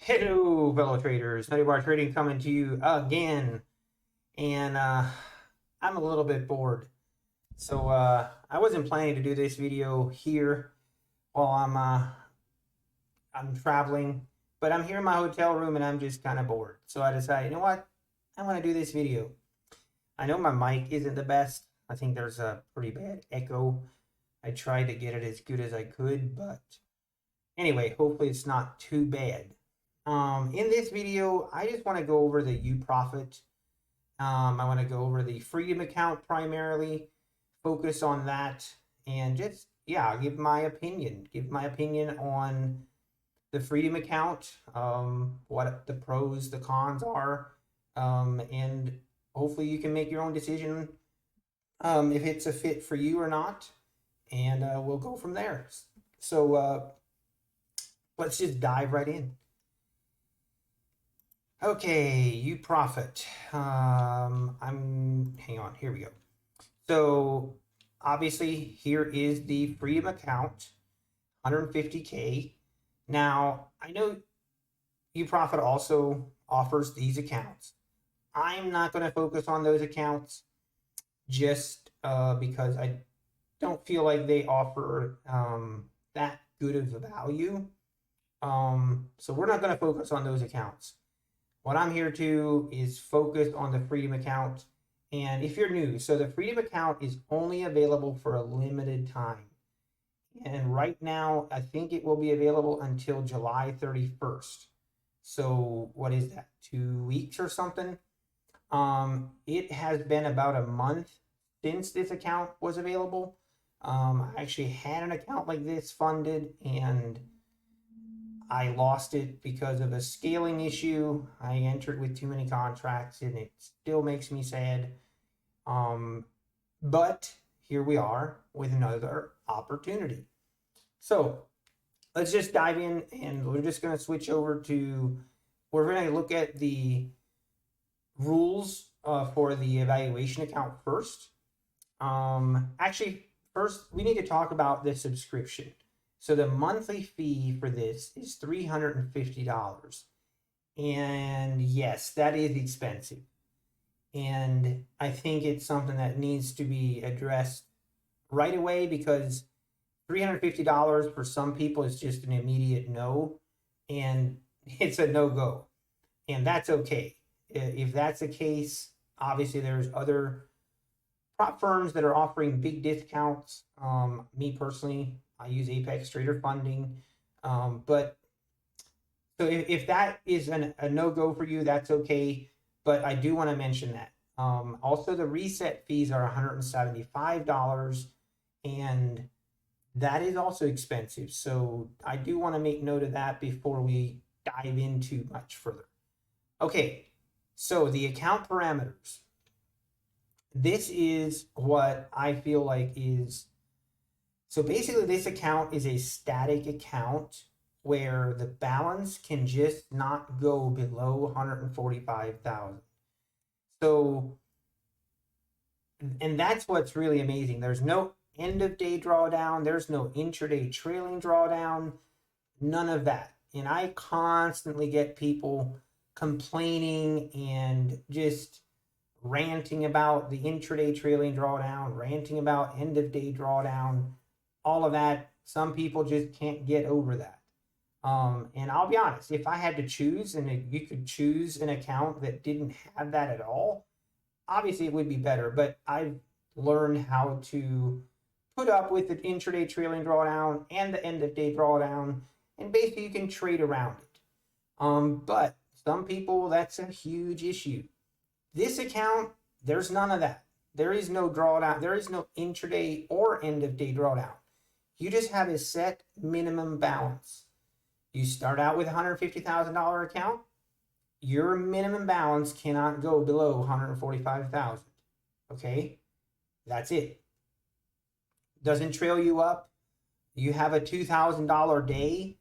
Hello, fellow traders. Nutty Bar Trading coming to you again, and I'm a little bit bored. So I wasn't planning to do this video here while I'm traveling, but I'm here in my hotel room and I'm just kind of bored. So I decided, you know what? I want to do this video. I know my mic isn't the best. I think there's a pretty bad echo. I tried to get it as good as I could, but anyway, hopefully it's not too bad. In this video, I just want to go over the Uprofit. I want to go over the Freedom Account primarily, focus on that, and just, yeah, give my opinion. Give my opinion on the Freedom Account, what the pros, the cons are, and hopefully you can make your own decision if it's a fit for you or not, and we'll go from there. So let's just dive right in. Okay, Uprofit. Hang on, here we go. So obviously here is the Freedom Account, 150K. Now, I know Uprofit also offers these accounts. I'm not going to focus on those accounts just because I don't feel like they offer that good of a value. So we're not going to focus on those accounts. What I'm here to is focus on the Freedom Account. And if you're new, so the Freedom Account is only available for a limited time. And right now, I think it will be available until July 31st. So what is that, 2 weeks or something? It has been about a month since this account was available. I actually had an account like this funded, and I lost it because of a scaling issue. I entered with too many contracts and it still makes me sad. But here we are with another opportunity. So let's just dive in, and we're just going to switch over to, we're going to look at the rules for the evaluation account first. Actually, first we need to talk about the subscription. So the monthly fee for this is $350. And yes, that is expensive. And I think it's something that needs to be addressed right away, because $350 for some people is just an immediate no, and it's a no-go. And that's okay. If that's the case, obviously there's other prop firms that are offering big discounts. Me personally, I use Apex Trader Funding. But so if that is a no-go for you, that's okay. But I do want to mention that. Also, the reset fees are $175, and that is also expensive. So I do want to make note of that before we dive into much further. Okay, so the account parameters. This is what I feel like is, so basically this account is a static account where the balance can just not go below 145,000. So, and that's what's really amazing. There's no end of day drawdown. There's no intraday trailing drawdown. None of that. And I constantly get people complaining and just ranting about the intraday trailing drawdown, ranting about end of day drawdown, all of that. Some people just can't get over that. And I'll be honest, if I had to choose, and you could choose an account that didn't have that at all, obviously it would be better. But I've learned how to put up with the intraday trailing drawdown and the end of day drawdown, and basically you can trade around it. But some people, that's a huge issue. This account, there's none of that. There is no drawdown. There is no intraday or end of day drawdown. You just have a set minimum balance. You start out with a $150,000 account. Your minimum balance cannot go below 145,000. Okay, that's it. Doesn't trail you up. You have a $2,000 day.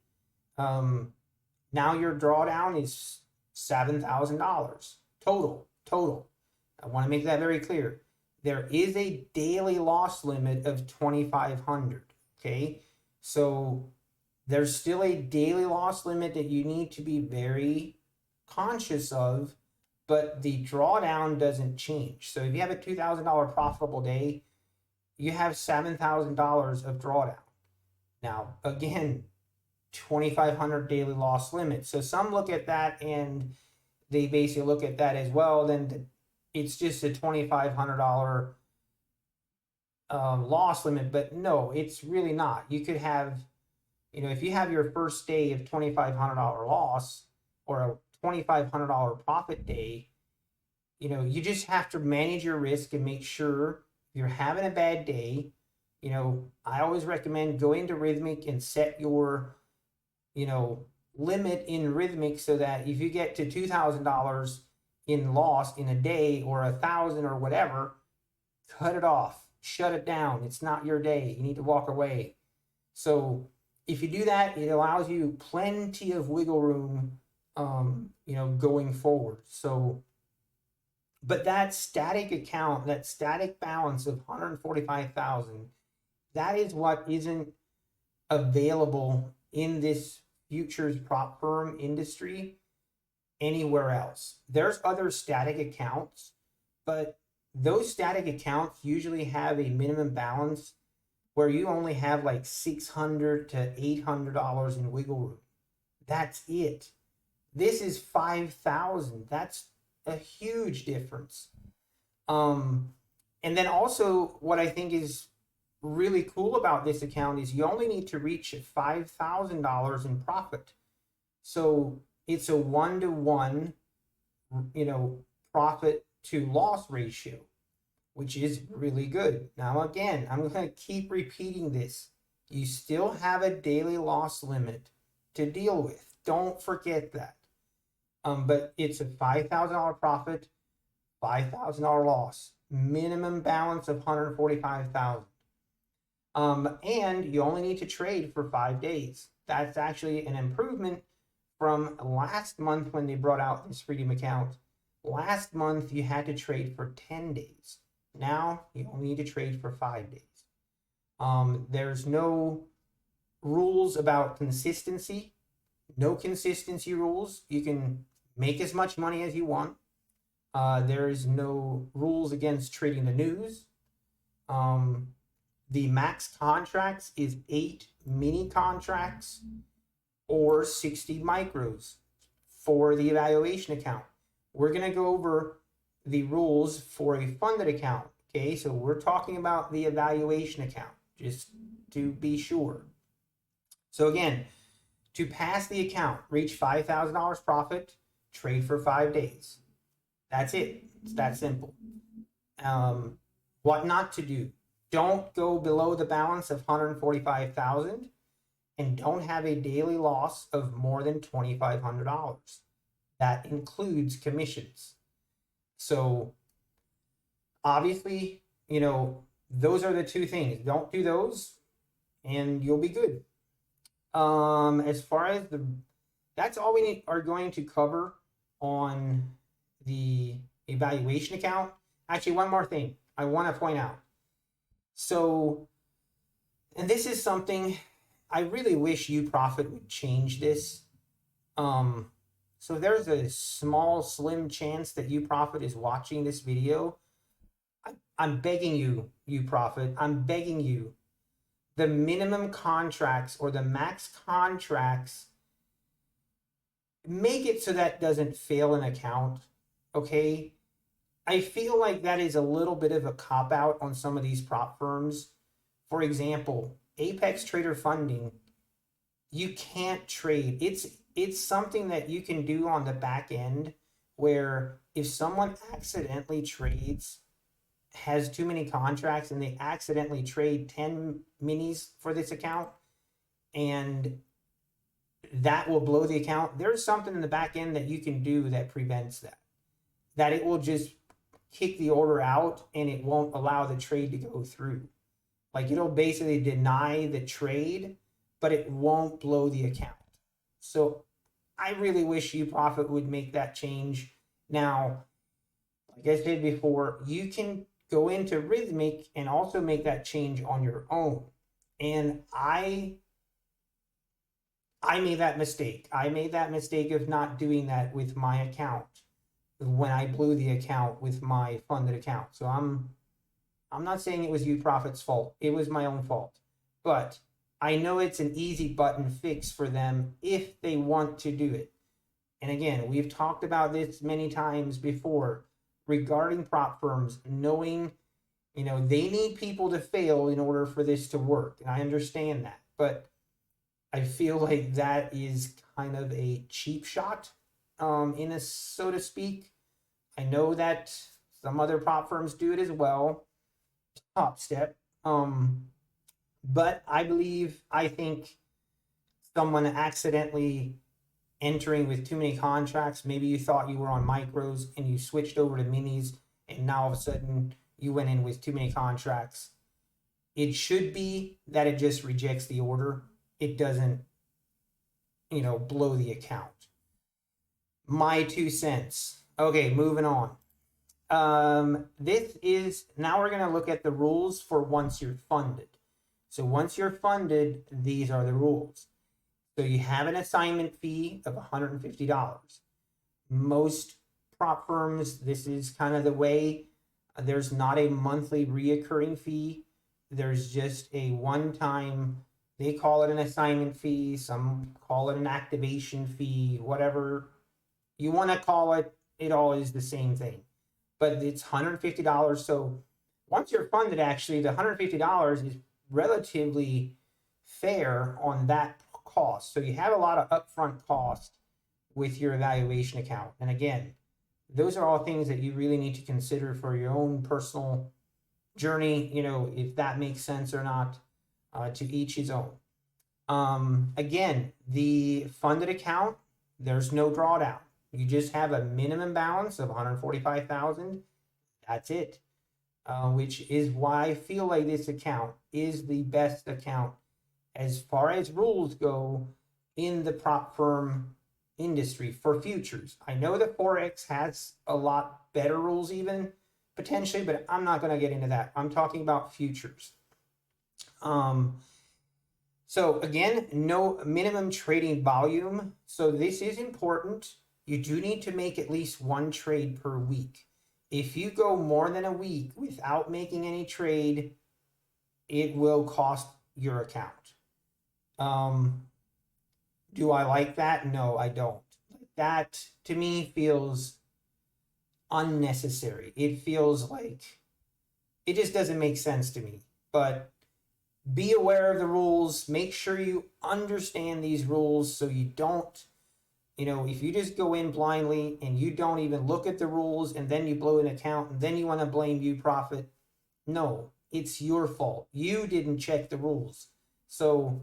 Now your drawdown is $7,000 total. I want to make that very clear. There is a daily loss limit of 2,500. Okay, so There's still a daily loss limit that you need to be very conscious of, but the drawdown doesn't change. So if you have a $2,000 profitable day, you have $7,000 of drawdown. Now, again, 2,500 daily loss limit. So some look at that and they basically look at that as well. Then it's just a $2,500 loss limit, but no, it's really not. You could have, if you have your first day of $2,500 loss or a $2,500 profit day, you just have to manage your risk and make sure you're having a bad day. I always recommend going to Rhythmic and set your, limit in Rhythmic so that if you get to $2,000 in loss in a day or 1,000 or whatever, cut it off, shut it down. It's not your day. You need to walk away. So if you do that, it allows you plenty of wiggle room, going forward. So, but that static account, that static balance of 145,000, that is what isn't available in this futures prop firm industry anywhere else. There's other static accounts, but those static accounts usually have a minimum balance where you only have like $600 to $800 in wiggle room. That's it. This is 5,000. That's a huge difference. And then also what I think is really cool about this account is you only need to reach $5,000 in profit. So it's a 1-to-1, profit to loss ratio, which is really good. Now, again, I'm going to keep repeating this. You still have a daily loss limit to deal with. Don't forget that. But it's a $5,000 profit, $5,000 loss, minimum balance of $145,000. And you only need to trade for 5 days. That's actually an improvement from last month when they brought out this Freedom account. Last month, you had to trade for 10 days. Now, you only need to trade for 5 days. There's no rules about consistency. No consistency rules. You can make as much money as you want. There is no rules against trading the news. The max contracts is 8 mini contracts or 60 micros for the evaluation account. We're going to go over the rules for a funded account. Okay, so we're talking about the evaluation account, just to be sure. So again, to pass the account, reach $5,000 profit, trade for 5 days. That's it. It's that simple. What not to do. Don't go below the balance of 145,000 and don't have a daily loss of more than $2,500. That includes commissions. So obviously, those are the two things. Don't do those and you'll be good. As far as that's all we are going to cover on the evaluation account. Actually, one more thing I want to point out. So, and this is something I really wish Uprofit would change this. So there's a small, slim chance that Uprofit is watching this video. I'm begging you, Uprofit, I'm begging you. The minimum contracts or the max contracts, make it so that doesn't fail an account, okay? I feel like that is a little bit of a cop-out on some of these prop firms. For example, Apex Trader Funding, you can't trade. It's something that you can do on the back end where if someone accidentally trades, has too many contracts and they accidentally trade 10 minis for this account and that will blow the account, there's something in the back end that you can do that prevents that. That it will just kick the order out and it won't allow the trade to go through. Like it'll basically deny the trade, but it won't blow the account. So I really wish Uprofit would make that change. Now, like I said before, you can go into Rhythmic and also make that change on your own. And I I made that mistake. I made that mistake of not doing that with my account when I blew the account with my funded account. So I'm not saying it was Uprofit's fault. It was my own fault. But I know it's an easy button fix for them if they want to do it. And again, we've talked about this many times before regarding prop firms, knowing, they need people to fail in order for this to work. And I understand that. But I feel like that is kind of a cheap shot, so to speak. I know that some other prop firms do it as well, top step. But I think someone accidentally entering with too many contracts, maybe you thought you were on micros and you switched over to minis, and now all of a sudden you went in with too many contracts. It should be that it just rejects the order. It doesn't, blow the account. My 2 cents. Okay, moving on. Now we're going to look at the rules for once you're funded. So once you're funded, these are the rules. So you have an assignment fee of $150. Most prop firms, this is kind of the way. There's not a monthly reoccurring fee. There's just a one-time, they call it an assignment fee, some call it an activation fee, whatever you want to call it, it all is the same thing. But it's $150. So once you're funded, actually, the $150 is relatively fair on that cost. So you have a lot of upfront cost with your evaluation account. And again, those are all things that you really need to consider for your own personal journey, if that makes sense or not, to each his own. Again, the funded account, there's no drawdown. You just have a minimum balance of $145,000. That's it. Which is why I feel like this account is the best account as far as rules go in the prop firm industry for futures. I know the Forex has a lot better rules even potentially, but I'm not going to get into that. I'm talking about futures. So again, no minimum trading volume. So this is important. You do need to make at least one trade per week. If you go more than a week without making any trade, it will cost your account. Do I like that? No, I don't. That to me feels unnecessary. It feels like it just doesn't make sense to me. But be aware of the rules. Make sure you understand these rules so you don't, if you just go in blindly and you don't even look at the rules and then you blow an account and then you want to blame Uprofit. No, it's your fault. You didn't check the rules. So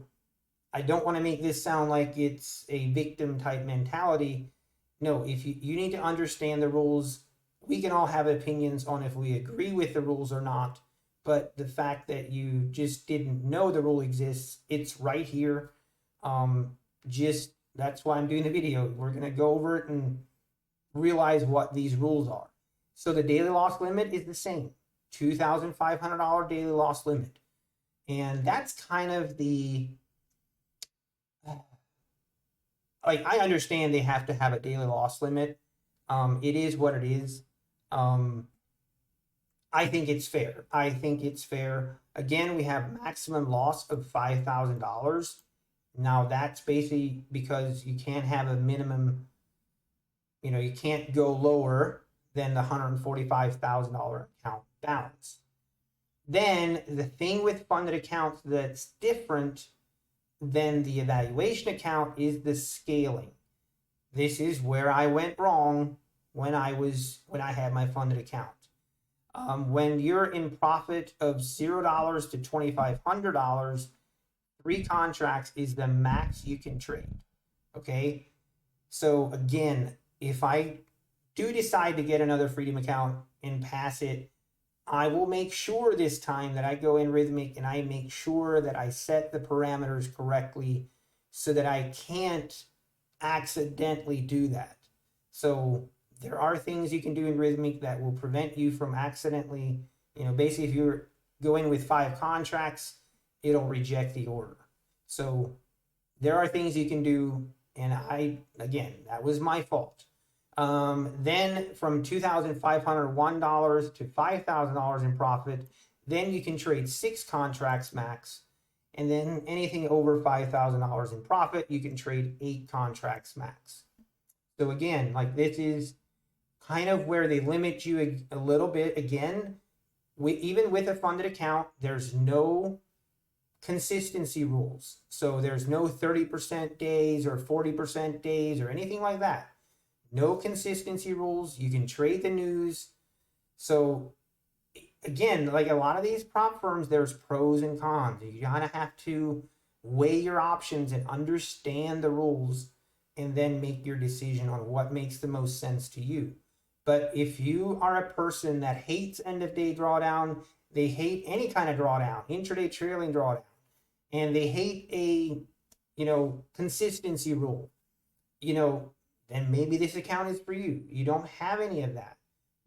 I don't want to make this sound like it's a victim type mentality. No, if you need to understand the rules. We can all have opinions on if we agree with the rules or not, but the fact that you just didn't know the rule exists, it's right here. That's why I'm doing the video. We're going to go over it and realize what these rules are. So the daily loss limit is the same, $2,500 daily loss limit. And that's kind of I understand they have to have a daily loss limit. It is what it is. I think it's fair. Again, we have maximum loss of $5,000. Now that's basically because you can't have a minimum, you can't go lower than the $145,000 account balance. Then the thing with funded accounts that's different than the evaluation account is the scaling. This is where I went wrong when I had my funded account. When you're in profit of $0 to $2,500, 3 contracts is the max you can trade. Okay. So again, if I do decide to get another Freedom account and pass it, I will make sure this time that I go in Rhythmic and I make sure that I set the parameters correctly so that I can't accidentally do that. So there are things you can do in Rhythmic that will prevent you from accidentally, basically if you're going with 5 contracts, it'll reject the order. So there are things you can do. And again, that was my fault. Then from $2,501 to $5,000 in profit, then you can trade 6 contracts max. And then anything over $5,000 in profit, you can trade 8 contracts max. So again, like, this is kind of where they limit you a little bit. Again, even with a funded account, there's no consistency rules. So there's no 30% days or 40% days or anything like that. No consistency rules. You can trade the news. So again, like a lot of these prop firms, there's pros and cons. You kind of have to weigh your options and understand the rules, and then make your decision on what makes the most sense to you. But if you are a person that hates end of day drawdown, they hate any kind of drawdown, intraday trailing drawdown, and they hate a, consistency rule, then maybe this account is for you. You don't have any of that.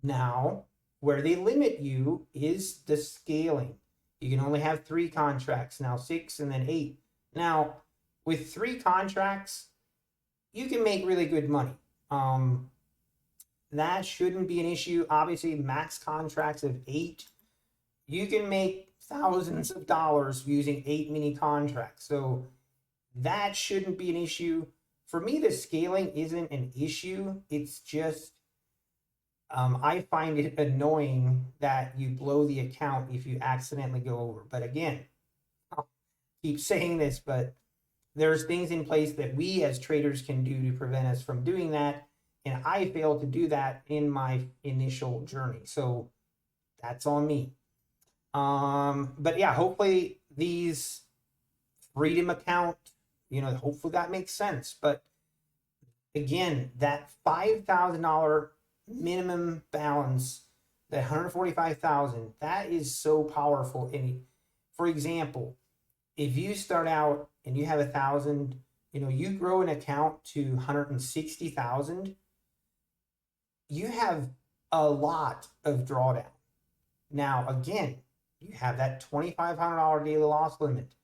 Now, where they limit you is the scaling. You can only have 3 contracts, now 6, and then 8. Now, with 3 contracts, you can make really good money. That shouldn't be an issue. Obviously, max contracts of 8, you can make thousands of dollars using 8 mini contracts. So that shouldn't be an issue. For me, the scaling isn't an issue. It's just, I find it annoying that you blow the account if you accidentally go over. But again, I'll keep saying this, but there's things in place that we as traders can do to prevent us from doing that. And I failed to do that in my initial journey. So that's on me. But yeah, hopefully these Freedom account, hopefully that makes sense. But again, that $5,000 minimum balance, that $145,000, that is so powerful. And for example, if you start out and you have 1,000, you grow an account to 160,000, you have a lot of drawdown. Now, again, you have that $2,500 daily loss limit.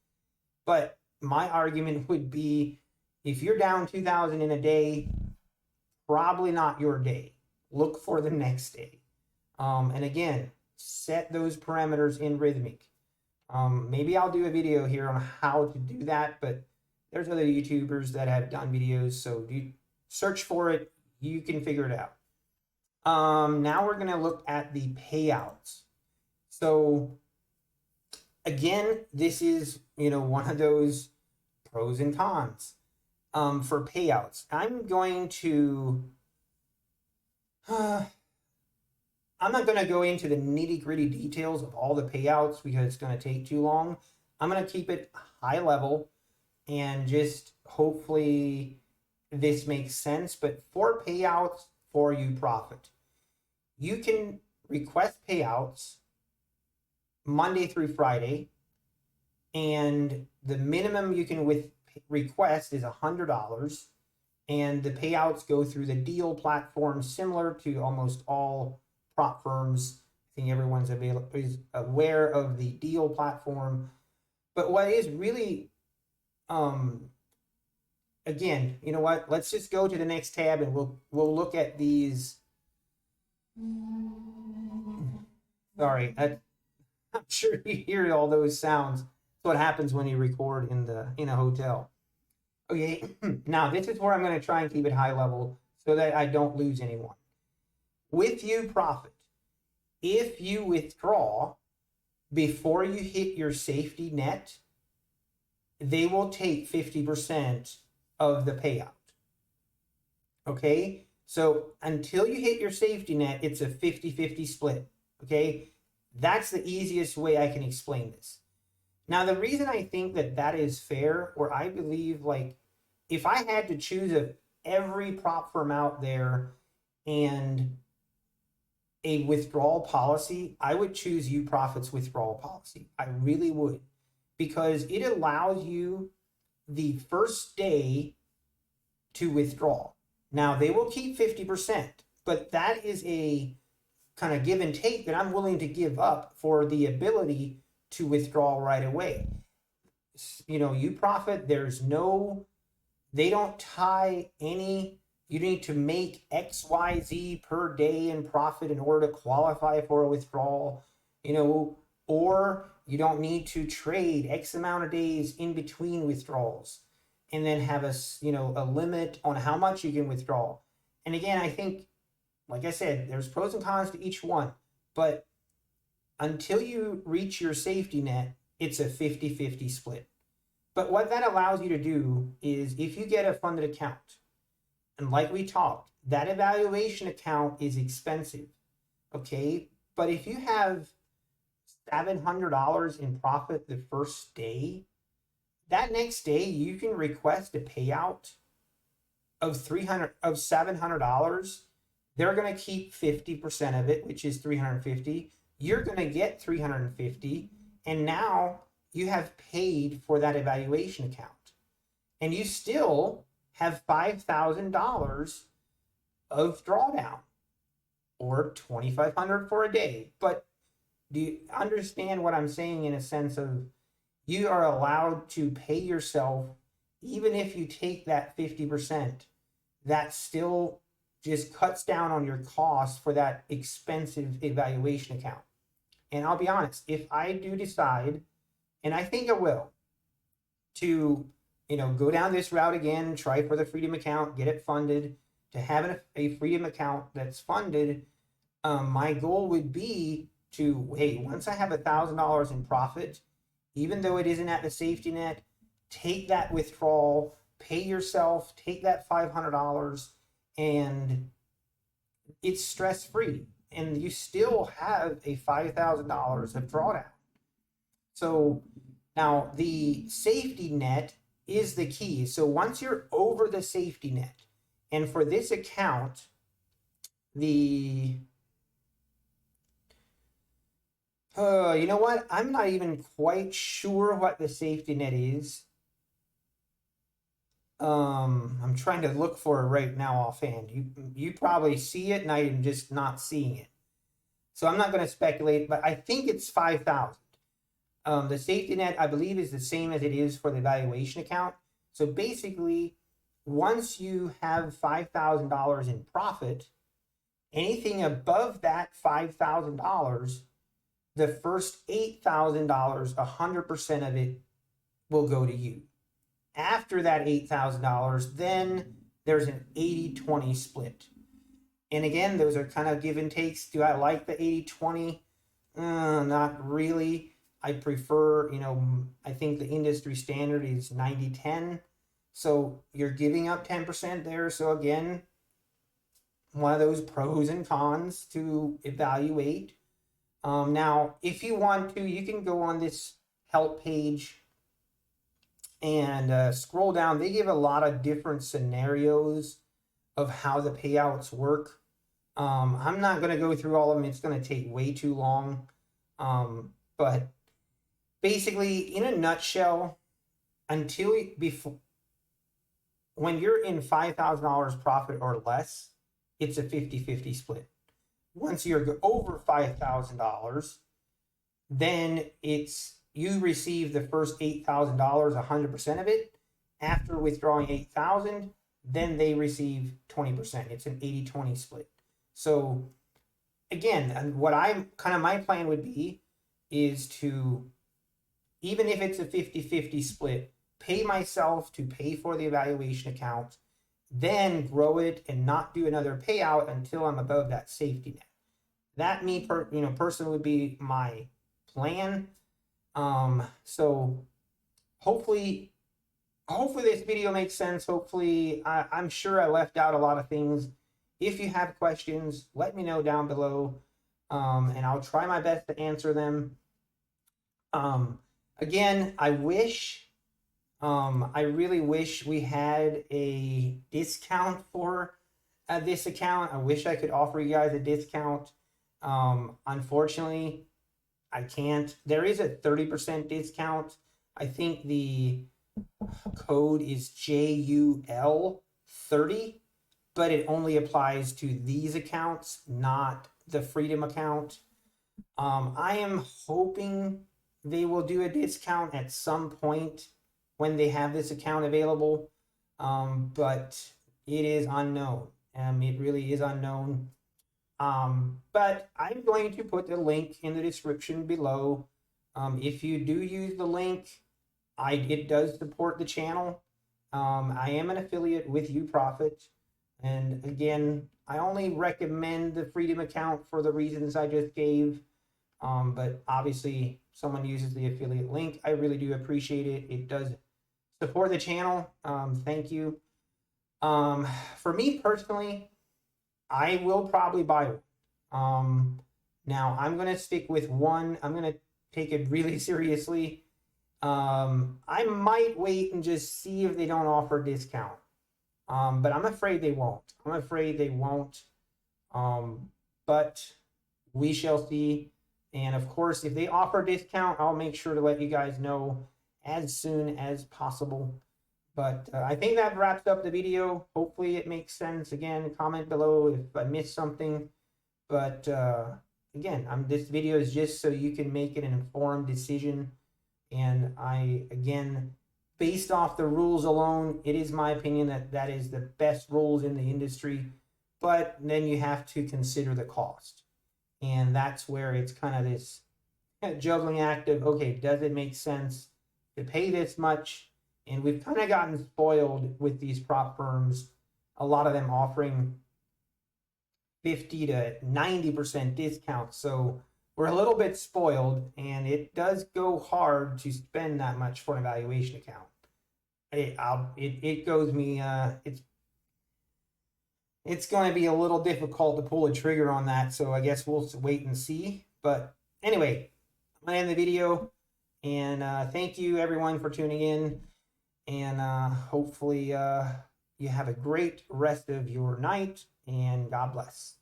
But my argument would be, if you're down 2,000 in a day, probably not your day. Look for the next day. And again, set those parameters in Rhythmic. Maybe I'll do a video here on how to do that, but there's other YouTubers that have done videos, so you search for it, you can figure it out. Now we're going to look at the payouts. So again, this is, one of those pros and cons. For payouts, I'm not going to go into the nitty-gritty details of all the payouts because it's going to take too long. I'm going to keep it high level and just hopefully this makes sense. But for payouts for Uprofit, you can request payouts Monday through Friday, and the minimum you can request is $100, and the payouts go through the deal platform, similar to almost all prop firms. I think everyone's is aware of the deal platform. But what is really, again, you know what? Let's just go to the next tab and we'll look at these. Sorry, I'm sure you hear all those sounds. That's what happens when you record in a hotel. Okay, now this is where I'm going to try and keep it high level so that I don't lose anyone. With Uprofit, if you withdraw before you hit your safety net, they will take 50% of the payout. Okay, so until you hit your safety net, it's a 50-50 split. Okay, that's the easiest way I can explain this. Now, the reason I think that is fair, or I believe, like, if I had to choose of every prop firm out there and a withdrawal policy, I would choose Uprofit's withdrawal policy. I really would, because it allows you the first day to withdraw. Now, they will keep 50%, but that is a kind of give and take that I'm willing to give up for the ability to withdraw right away. Uprofit, they don't tie any, you need to make XYZ per day in profit in order to qualify for a withdrawal, or you don't need to trade X amount of days in between withdrawals and then have a limit on how much you can withdraw. And again, I think, like I said, there's pros and cons to each one, but until you reach your safety net, it's a 50-50 split. But what that allows you to do is, if you get a funded account, and like we talked, that evaluation account is expensive, okay? But if you have $700 in profit the first day, that next day you can request a payout of $700. They're going to keep 50% of it, which is $350. You're going to get $350, and now you have paid for that evaluation account, and you still have $5,000 of drawdown, or $2,500 for a day. But do you understand what I'm saying, in a sense of, you are allowed to pay yourself, even if you take that 50%, that still just cuts down on your cost for that expensive evaluation account. And I'll be honest, if I do decide, and I think I will, to go down this route again, try for the Freedom account, get it funded, to have a Freedom account that's funded, my goal would be to, hey, once I have $1,000 in profit, even though it isn't at the safety net, take that withdrawal, pay yourself, take that $500, and it's stress-free, and you still have a $5,000 of drawdown. So now the safety net is the key. So once you're over the safety net, and for this account, you know what? I'm not even quite sure what the safety net is. I'm trying to look for it right now offhand. You probably see it, and I'm just not seeing it. So I'm not going to speculate, but I think it's 5,000. The safety net, I believe, is the same as it is for the evaluation account. So basically, once you have $5,000 in profit, anything above that $5,000, the first $8,000, 100% of it will go to you. After that $8,000, then there's an 80-20 split. And again, those are kind of give and takes. Do I like the 80-20? Not really. I prefer, I think the industry standard is 90-10. So you're giving up 10% there. So again, one of those pros and cons to evaluate. Now, if you want to, you can go on this help page and scroll down. They give a lot of different scenarios of how the payouts work. I'm not going to go through all of them. It's going to take way too long. But basically, in a nutshell, when you're in $5,000 profit or less, it's a 50-50 split. Once you're over $5,000, then you receive the first $8,000, 100% of it. After withdrawing $8,000, then they receive 20%. It's an 80-20 split. So again, my plan would be is to, even if it's a 50-50 split, pay myself to pay for the evaluation account, then grow it and not do another payout until I'm above that safety net. That personally would be my plan. So hopefully this video makes sense. Hopefully, I'm sure I left out a lot of things. If you have questions, let me know down below, and I'll try my best to answer them. Again, I really wish we had a discount for this account. I wish I could offer you guys a discount. Unfortunately, I can't. There is a 30% discount. I think the code is JUL30, but it only applies to these accounts, not the Freedom account. I am hoping they will do a discount at some point when they have this account available, but it is unknown. It really is unknown. But I'm going to put the link in the description below. If you do use the link, it does support the channel. I am an affiliate with Uprofit. And again, I only recommend the Freedom account for the reasons I just gave. But obviously, someone uses the affiliate link. I really do appreciate it. It does support the channel. Thank you. For me personally, I will probably buy one. Now, I'm going to stick with one. I'm going to take it really seriously. I might wait and just see if they don't offer a discount. But I'm afraid they won't. But we shall see. And of course, if they offer a discount, I'll make sure to let you guys know as soon as possible. But I think that wraps up the video. Hopefully it makes sense. Again, comment below if I missed something. But again, this video is just so you can make an informed decision. And again, based off the rules alone, it is my opinion that is the best rules in the industry. But then you have to consider the cost. And that's where it's kind of this juggling act of, okay, does it make sense to pay this much? And we've kind of gotten spoiled with these prop firms, a lot of them offering 50 to 90% discounts. So we're a little bit spoiled, and it does go hard to spend that much for an evaluation account. It goes me, it's going to be a little difficult to pull a trigger on that. So I guess we'll wait and see. But anyway, I'm going to end the video. And thank you, everyone, for tuning in. And hopefully you have a great rest of your night. And God bless.